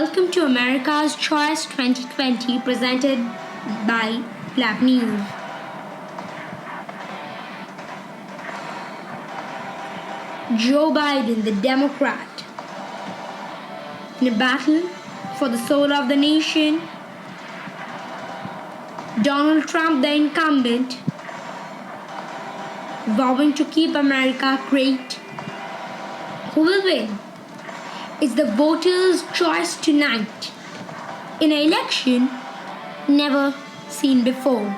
Welcome to America's Choice 2020 presented by Lab News. Joe Biden, the Democrat, in a battle for the soul of the nation. Donald Trump, the incumbent, vowing to keep America great. Who will win? It's the voters' choice tonight. In an election never seen before.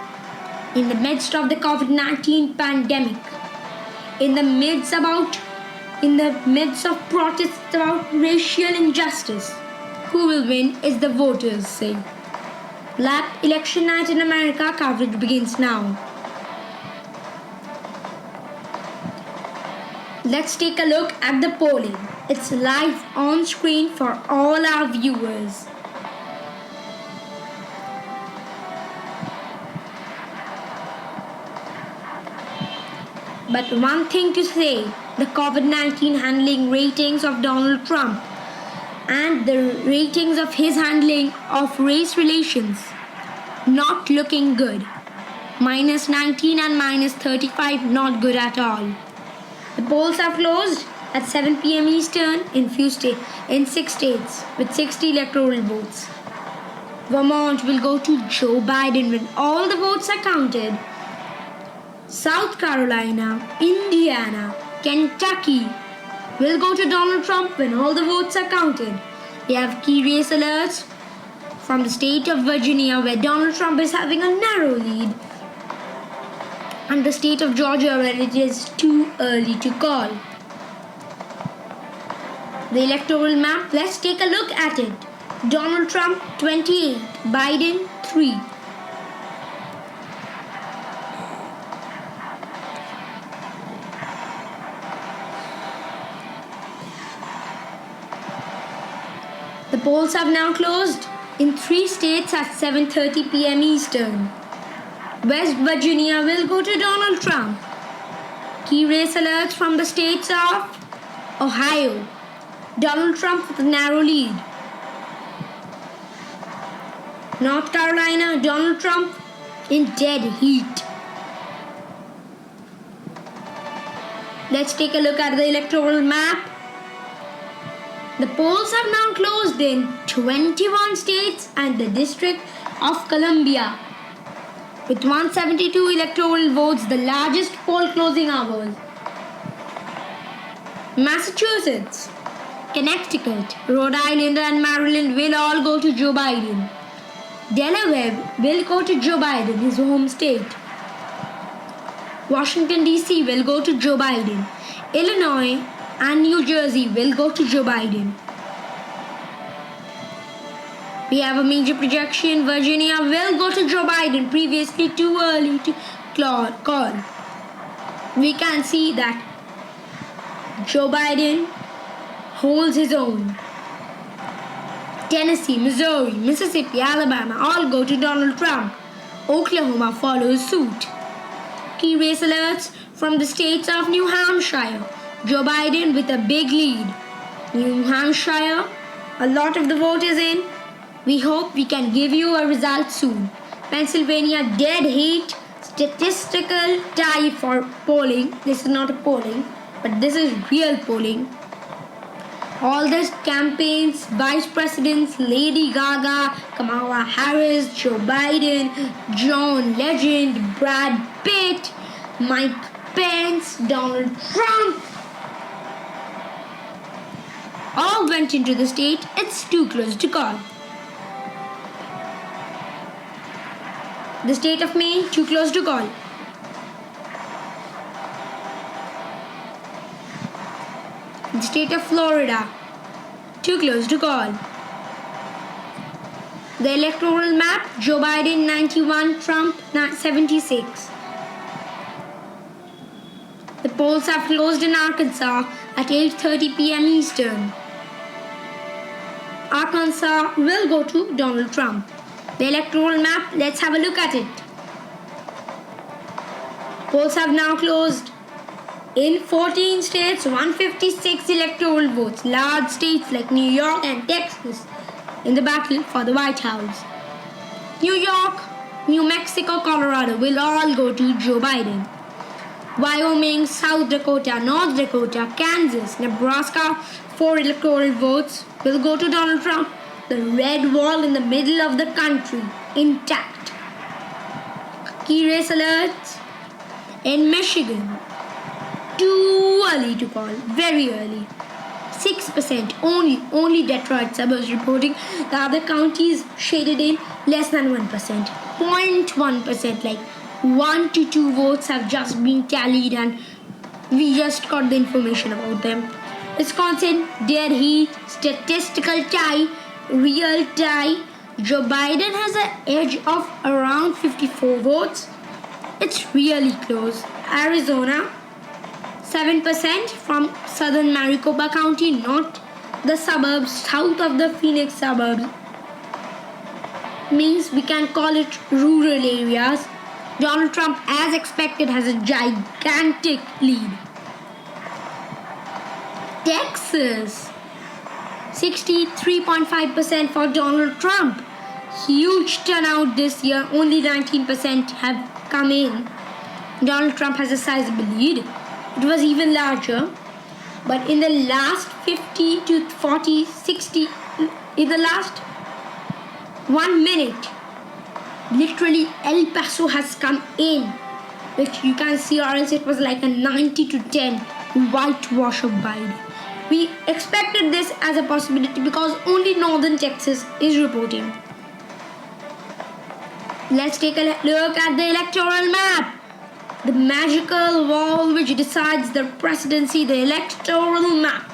In the midst of the COVID-19 pandemic. In the midst of protests about racial injustice. Who will win is the voters say. Black Election Night in America coverage begins now. Let's take a look at the polling. It's live on screen for all our viewers. But one thing to say, the COVID-19 handling ratings of Donald Trump and the ratings of his handling of race relations not looking good. -19 and -35 not good at all. The polls are closed at 7 p.m. Eastern in 6 states with 60 electoral votes. Vermont will go to Joe Biden when all the votes are counted. South Carolina, Indiana, Kentucky will go to Donald Trump when all the votes are counted. We have key race alerts from the state of Virginia where Donald Trump is having a narrow lead, and the state of Georgia where it is too early to call. The electoral map, let's take a look at it. Donald Trump 28, Biden 3. The polls have now closed in 3 states at 7:30 p.m. Eastern. West Virginia will go to Donald Trump. Key race alerts from the states of Ohio. Donald Trump with a narrow lead. North Carolina, Donald Trump in dead heat. Let's take a look at the electoral map. The polls have now closed in 21 states and the District of Columbia. With 172 electoral votes, the largest poll closing hours. Massachusetts, Connecticut, Rhode Island and Maryland will all go to Joe Biden. Delaware will go to Joe Biden, his home state. Washington DC will go to Joe Biden. Illinois and New Jersey will go to Joe Biden. We have a major projection. Virginia will go to Joe Biden, previously too early to call. We can see that Joe Biden holds his own. Tennessee, Missouri, Mississippi, Alabama all go to Donald Trump. Oklahoma follows suit. Key race alerts from the states of New Hampshire. Joe Biden with a big lead. New Hampshire, a lot of the vote is in. We hope we can give you a result soon. Pennsylvania, dead heat. Statistical tie for polling. This is not a polling, but this is real polling. All the campaigns, vice presidents, Lady Gaga, Kamala Harris, Joe Biden, John Legend, Brad Pitt, Mike Pence, Donald Trump, all went into the state. It's too close to call. The state of Maine, too close to call. The state of Florida, too close to call. The electoral map, Joe Biden 91, Trump 76. The polls have closed in Arkansas at 8:30 p.m. Eastern. Arkansas will go to Donald Trump. The electoral map, let's have a look at it. Polls have now closed in 14 states, 156 electoral votes. Large states like New York and Texas in the battle for the White House. New York, New Mexico, Colorado will all go to Joe Biden. Wyoming, South Dakota, North Dakota, Kansas, Nebraska, 4 electoral votes will go to Donald Trump. The red wall in the middle of the country intact. Key race alerts in Michigan. Too early to call, very early. 6% only Detroit suburbs reporting. The other counties shaded in less than 1%. 0.1%, like 1 to 2 votes have just been tallied and we just got the information about them. Wisconsin, dead heat, statistical tie, real tie. Joe Biden has an edge of around 54 votes. It's really close. Arizona, 7% from southern Maricopa County, not the suburbs, south of the Phoenix suburbs. Means we can call it rural areas. Donald Trump, as expected, has a gigantic lead. Texas, 63.5% for Donald Trump. Huge turnout this year. Only 19% have come in. Donald Trump has a sizable lead. It was even larger. But in the last 50 to 40, 60, in the last 1 minute, literally El Paso has come in, which you can see, or else it was like a 90 to 10 whitewash of Biden. We expected this as a possibility because only northern Texas is reporting. Let's take a look at the electoral map. The magical wall which decides the presidency, the electoral map.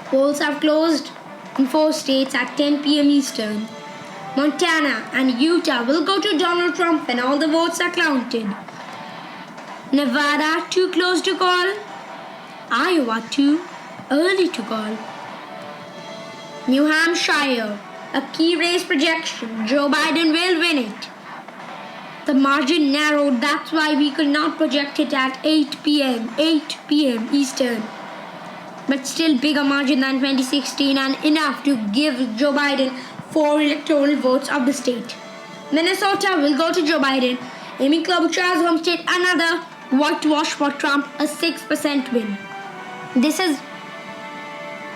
Polls have closed in 4 states at 10 p.m. Eastern. Montana and Utah will go to Donald Trump when all the votes are counted. Nevada, too close to call. Iowa, too early to call. New Hampshire, a key race projection. Joe Biden will win it. The margin narrowed, that's why we could not project it at 8 p.m. Eastern. But still bigger margin than 2016 and enough to give Joe Biden 4 electoral votes of the state. Minnesota will go to Joe Biden. Amy Klobuchar's home state, another whitewash for Trump, a 6% win. This is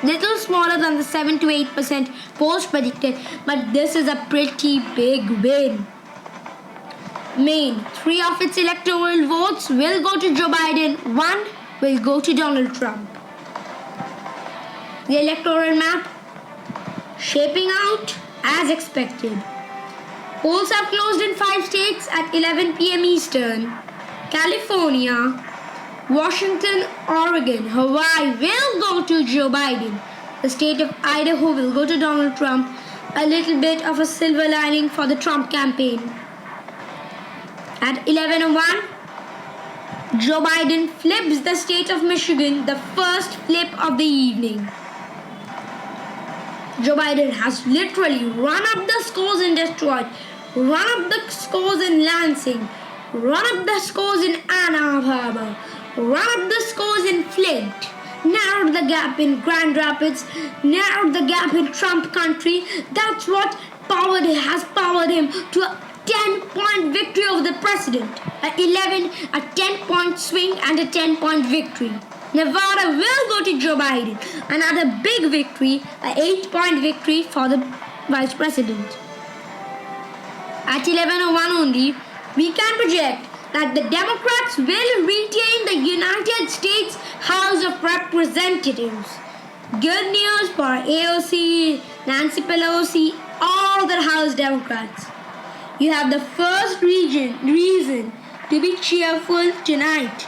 little smaller than the 7 to 8% polls predicted, but this is a pretty big win. Maine, 3 of its electoral votes will go to Joe Biden, 1 will go to Donald Trump. The electoral map shaping out as expected. Polls have closed in 5 states at 11 p.m. Eastern. California, Washington, Oregon, Hawaii will go to Joe Biden. The state of Idaho will go to Donald Trump. A little bit of a silver lining for the Trump campaign. At 11:01, Joe Biden flips the state of Michigan, the first flip of the evening. Joe Biden has literally run up the scores in Detroit, run up the scores in Lansing, run up the scores in Ann Arbor, run up the scores in Flint, narrowed the gap in Grand Rapids, narrowed the gap in Trump country. That's what has powered him to a 10-point victory over the president. At 11, a 10-point swing and a 10-point victory. Nevada will go to Joe Biden. Another big victory, an 8-point victory for the vice president. At 11:01 only, we can project that the Democrats will retain the United States House of Representatives. Good news for AOC, Nancy Pelosi, all the House Democrats. You have the first reason to be cheerful tonight.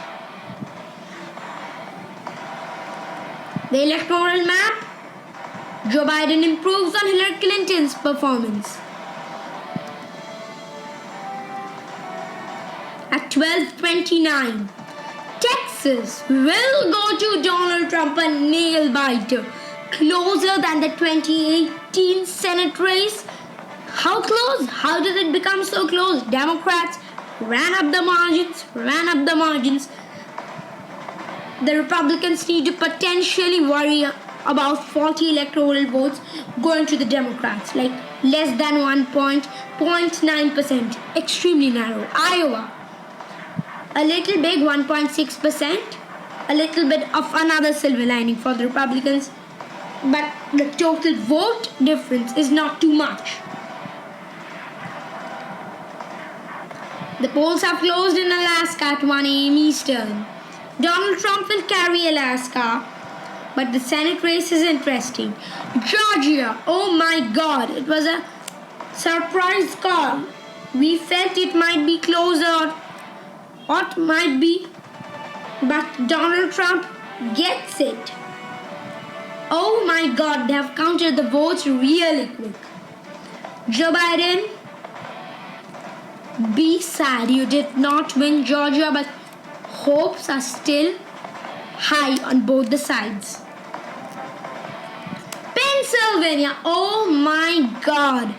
The electoral map. Joe Biden improves on Hillary Clinton's performance. At 12:29, Texas will go to Donald Trump, a nail biter, closer than the 2018 Senate race. How close? How did it become so close? Democrats ran up the margins. The Republicans need to potentially worry about 40 electoral votes going to the Democrats, like less than 1.9%, extremely narrow. Iowa, a little big, 1.6%, a little bit of another silver lining for the Republicans, but the total vote difference is not too much. The polls have closed in Alaska at 1 a.m. Eastern. Donald Trump will carry Alaska, but the Senate race is interesting. Georgia, oh my God, it was a surprise call. We felt it might be closer, or it might be, but Donald Trump gets it. Oh my God, they have counted the votes really quick. Joe Biden, be sad you did not win Georgia, but hopes are still high on both the sides. Pennsylvania, oh my God.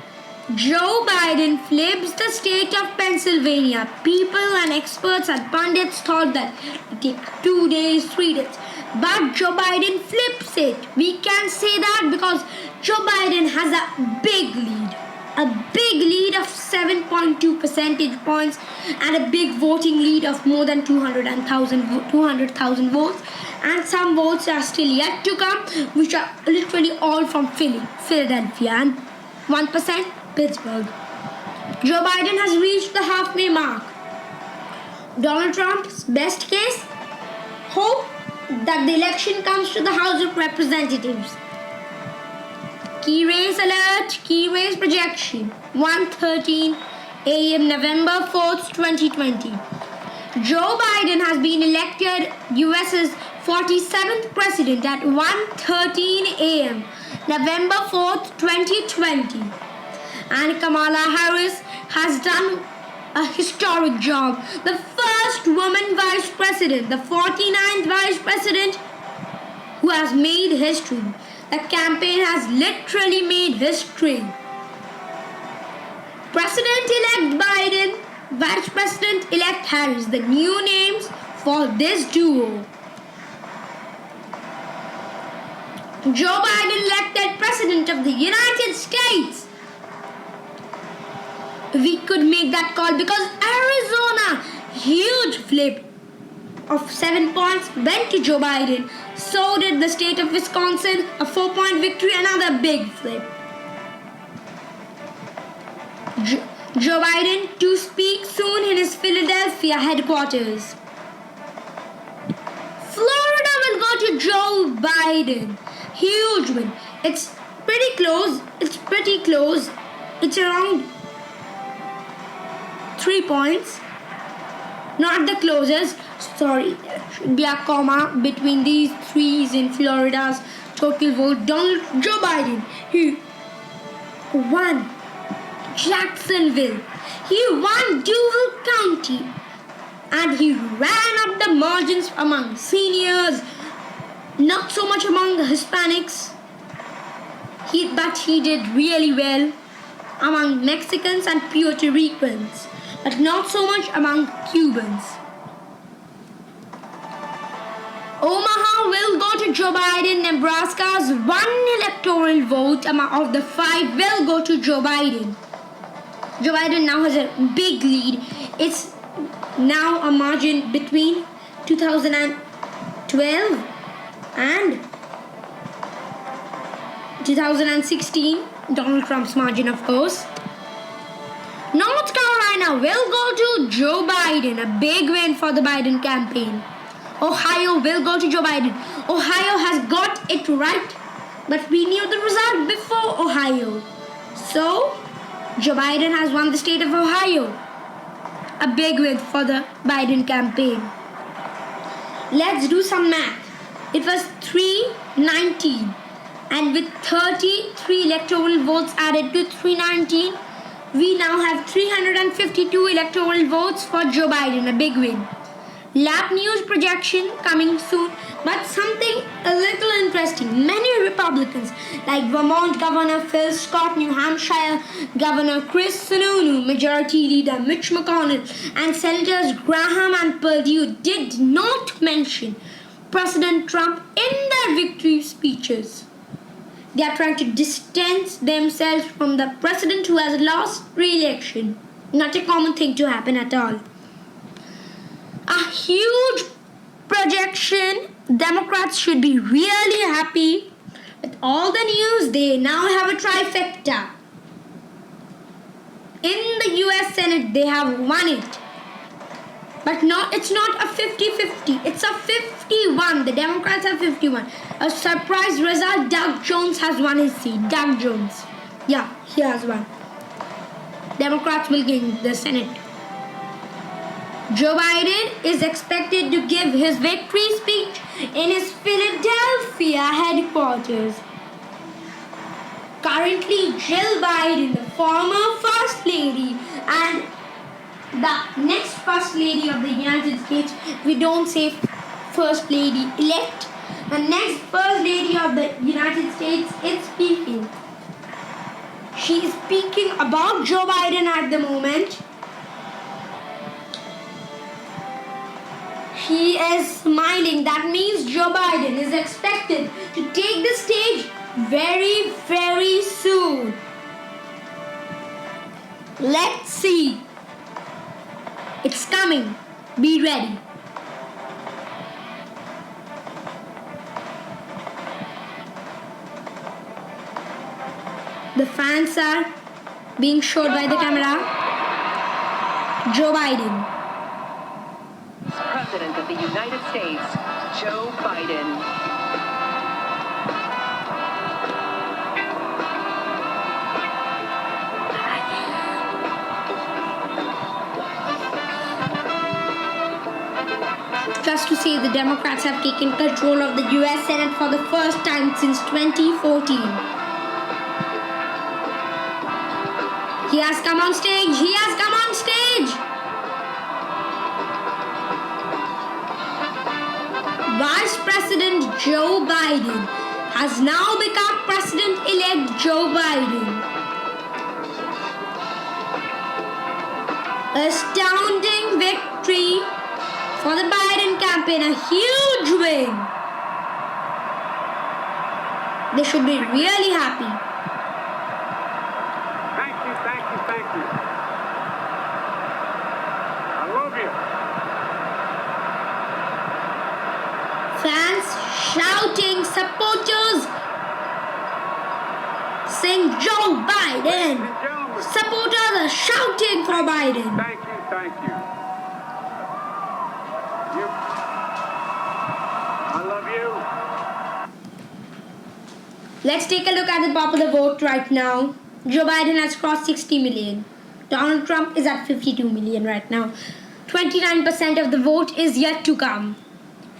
Joe Biden flips the state of Pennsylvania. People and experts and pundits thought that it would take 2 days, 3 days. But Joe Biden flips it. We can say that because Joe Biden has a big lead. A big lead of 7.2 percentage points and a big voting lead of more than 200,000 votes. And some votes are still yet to come, which are literally all from Philadelphia, and 1% Pittsburgh. Joe Biden has reached the halfway mark. Donald Trump's best case hope that the election comes to the House of Representatives. Key race alert, key race projection, 1:13 a.m. November 4th, 2020. Joe Biden has been elected US's 47th president at 1:13 a.m. November 4th, 2020. And Kamala Harris has done a historic job. The first woman vice president, the 49th vice president who has made history. The campaign has literally made history. President-elect Biden, Vice President-elect Harris, the new names for this duo. Joe Biden elected President of the United States. We could make that call because Arizona, huge flip of 7 points went to Joe Biden. So did the state of Wisconsin, a 4-point victory, another big flip. Joe Biden to speak soon in his Philadelphia headquarters. Florida will go to Joe Biden. Huge win. It's pretty close. It's around 3 points. Not the closest. Sorry, there should be a comma between these threes in Florida's total vote. Joe Biden, he won Jacksonville. He won Duval County. And he ran up the margins among seniors, not so much among the Hispanics. But he did really well among Mexicans and Puerto Ricans, but not so much among Cubans. Omaha will go to Joe Biden. Nebraska's 1 electoral vote of the 5 will go to Joe Biden. Joe Biden now has a big lead. It's now a margin between 2012 and 2016. Donald Trump's margin, of course. North Carolina will go to Joe Biden. A big win for the Biden campaign. Ohio will go to Joe Biden. Ohio has got it right, but we knew the result before Ohio. So, Joe Biden has won the state of Ohio. A big win for the Biden campaign. Let's do some math. It was 319, and with 33 electoral votes added to 319, we now have 352 electoral votes for Joe Biden. A big win. Lab news projection coming soon, but something a little interesting. Many Republicans like Vermont Governor Phil Scott, New Hampshire Governor Chris Sununu, Majority Leader Mitch McConnell, and Senators Graham and Perdue did not mention President Trump in their victory speeches. They are trying to distance themselves from the president who has lost re-election. Not a common thing to happen at all. A huge projection. Democrats should be really happy with all the news. They now have a trifecta. In the US Senate, they have won it. But it's not a 50-50. It's a 51. The Democrats have 51. A surprise result, Doug Jones has won his seat. Doug Jones. Yeah, he has won. Democrats will gain the Senate. Joe Biden is expected to give his victory speech in his Philadelphia headquarters. Currently, Jill Biden, the former First Lady and the next First Lady of the United States, we don't say First Lady elect, the next First Lady of the United States is speaking. She is speaking about Joe Biden at the moment. She is smiling. That means Joe Biden is expected to take the stage very, very soon. Let's see. It's coming. Be ready. The fans are being showed by the camera. Joe Biden. President of the United States, Joe Biden. Just to say, the Democrats have taken control of the US Senate for the first time since 2014. He has come on stage. He has come on stage. Vice President Joe Biden has now become President-elect Joe Biden. Astounding victory for the Biden campaign, a huge win. They should be really happy. Thank you, thank you, thank you. I love you. Fans shouting, supporters saying Joe Biden. Ladies and gentlemen, Supporters are shouting for Biden. thank you, thank you. I love you. Let's take a look at the popular vote right now. Joe Biden has crossed 60 million. Donald Trump is at 52 million right now. 29% of the vote is yet to come.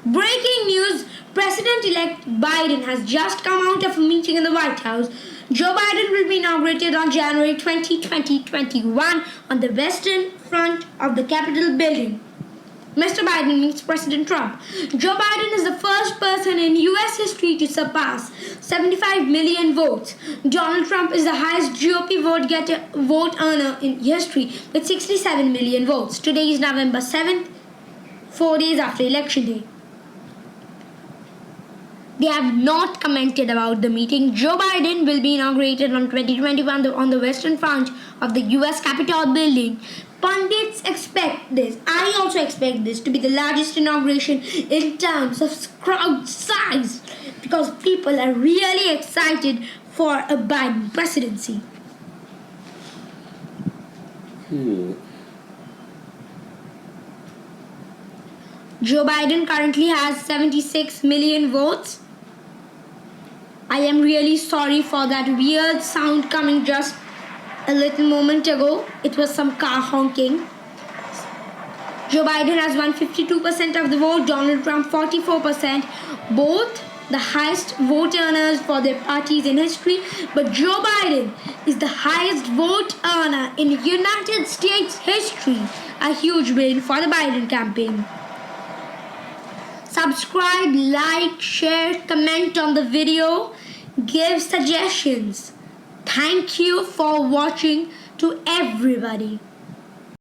Breaking news, President-elect Biden has just come out of a meeting in the White House. Joe Biden will be inaugurated on January 20, 2021 on the western front of the Capitol building. Mr. Biden meets President Trump. Joe Biden is the first person in US history to surpass 75 million votes. Donald Trump is the highest GOP vote earner in history with 67 million votes. Today is November 7th, 4 days after Election Day. They have not commented about the meeting. Joe Biden will be inaugurated on 2021 on the western front of the US Capitol building. Pundits expect this. I also expect this to be the largest inauguration in terms of crowd size because people are really excited for a Biden presidency. Joe Biden currently has 76 million votes. I am really sorry for that weird sound coming just a little moment ago. It was some car honking. Joe Biden has won 52% of the vote, Donald Trump 44%, both the highest vote earners for their parties in history. But Joe Biden is the highest vote earner in United States history. A huge win for the Biden campaign. Subscribe, like, share, comment on the video, give suggestions. Thank you for watching to everybody.